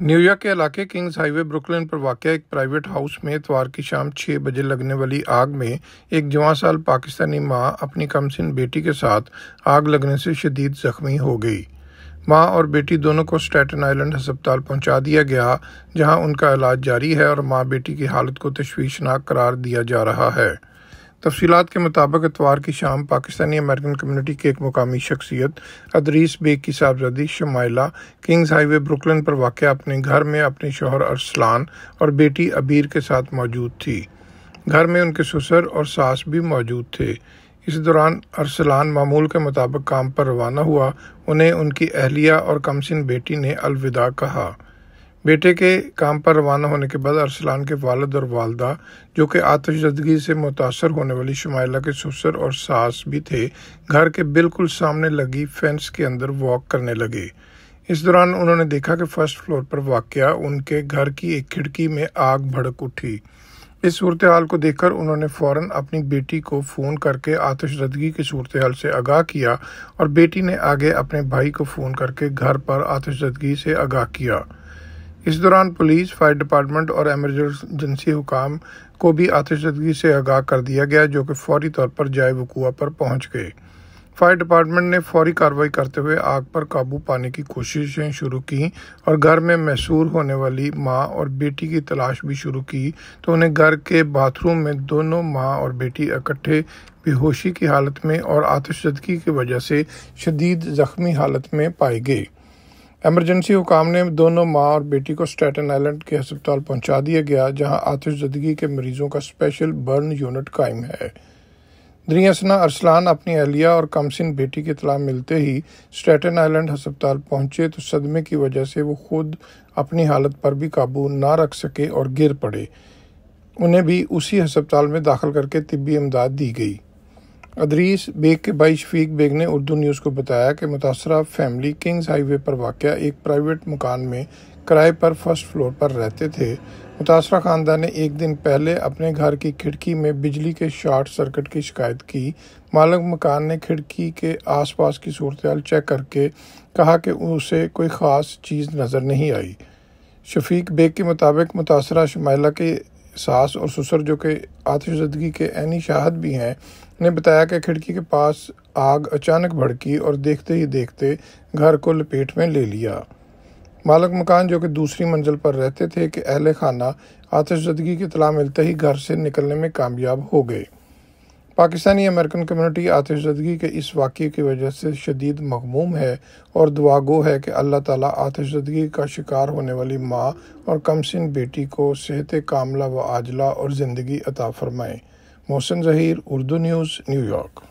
New York के इलाके Kings highway Brooklyn पर वाक़या एक प्राइवेट हाउस में इतवार की शाम 6 बजे लगने वाली आग में एक जवां साल पाकिस्तानी मां अपनी कमसिन बेटी के साथ आग लगने से शदीद जख्मी हो गई। मां और बेटी दोनों को स्टैटन आइलैंड अस्पताल पहुंचा दिया गया, जहां उनका इलाज जारी है और मां बेटी की हालत को तशवीशनाक करार दिया जा रहा है। तफसीलात के मुताबिक इतवार की शाम पाकिस्तानी अमेरिकन कम्युनिटी की एक मुकामी शख्सियत अदरीस बेग की साहबजादी शमाइला किंग्स हाईवे ब्रुकलिन पर वाक़ अपने घर में अपने शौहर अरसलान और बेटी अबीर के साथ मौजूद थी। घर में उनके ससुर और सास भी मौजूद थे। इस दौरान अरसलान मामूल के मुताबिक काम पर रवाना हुआ। उन्हें उनकी अहलिया और कमसिन बेटी ने अलविदा कहा। बेटे के काम पर रवाना होने के बाद अरसलान के वालिद और वालदा, जो कि आतिशज़दगी से मुतासर होने वाली शमाइला के ससुर और सास भी थे, घर के बिल्कुल सामने लगी फेंस के अंदर वॉक करने लगे। इस दौरान उन्होंने देखा कि फर्स्ट फ्लोर पर वाक़या उनके घर की एक खिड़की में आग भड़क उठी। इस सूरत हाल को देखकर उन्होंने फ़ौरन अपनी बेटी को फ़ोन करके आतिशज़दगी की सूरत हाल से आगाह किया और बेटी ने आगे अपने भाई को फ़ोन करके घर पर आतिशज़दगी से आगाह किया। इस दौरान पुलिस, फायर डिपार्टमेंट और एमरजेंसी हुकाम को भी आतिशज़दगी से आगाह कर दिया गया, जो कि फौरी तौर पर जाए वक़ूआ पर पहुंच गए। फायर डिपार्टमेंट ने फौरी कार्रवाई करते हुए आग पर काबू पाने की कोशिशें शुरू की और घर में महसूर होने वाली मां और बेटी की तलाश भी शुरू की, तो उन्हें घर के बाथरूम में दोनों मां और बेटी इकट्ठे बेहोशी की हालत में और आतिशज़दगी की वजह से शदीद ज़ख्मी हालत में पाए गए। एमरजेंसी हुकाम ने दोनों मां और बेटी को स्टैटन आइलैंड के अस्पताल पहुंचा दिया गया, जहां आतिशज़दगी के मरीजों का स्पेशल बर्न यूनिट कायम है। दरियासना अरसलान अपनी अहलिया और कमसिन बेटी की इत्तला मिलते ही स्टैटन आइलैंड अस्पताल पहुंचे, तो सदमे की वजह से वो खुद अपनी हालत पर भी काबू ना रख सके और गिर पड़े। उन्हें भी उसी अस्पताल में दाखिल करके तिब्बी इमदाद दी गई। अदरीस बेग के भाई शफीक बेग ने उर्दू न्यूज़ को बताया कि मुतासरा फैमिली किंग्स हाईवे पर वाक़या एक प्राइवेट मकान में किराए पर फर्स्ट फ्लोर पर रहते थे। मुतासरा ख़ानदान ने एक दिन पहले अपने घर की खिड़की में बिजली के शॉर्ट सर्किट की शिकायत की। मालिक मकान ने खिड़की के आसपास की सूरत हाल चेक करके कहा कि उसे कोई ख़ास चीज़ नज़र नहीं आई। शफीक बेग के मुताबिक मुतासरा शमाइला के सास और ससुर, जो कि आतिशज़दगी के ऐनी शाहद भी हैं, ने बताया कि खिड़की के पास आग अचानक भड़की और देखते ही देखते घर को लपेट में ले लिया। मालिक मकान, जो कि दूसरी मंजिल पर रहते थे, कि अहले खाना आतिशज़दगी की इत्तला मिलते ही घर से निकलने में कामयाब हो गए। पाकिस्तानी अमेरिकन कम्युनिटी आतिशज़दगी के इस वाक़ये की वजह से शदीद मग़मूम है और दुआ गो है कि अल्लाह ताला आतिशज़दगी का शिकार होने वाली माँ और कमसिन बेटी को सेहत कामला व आजला और ज़िंदगी अता फ़रमाए। Mohsin Zaheer, Urdu news, New York.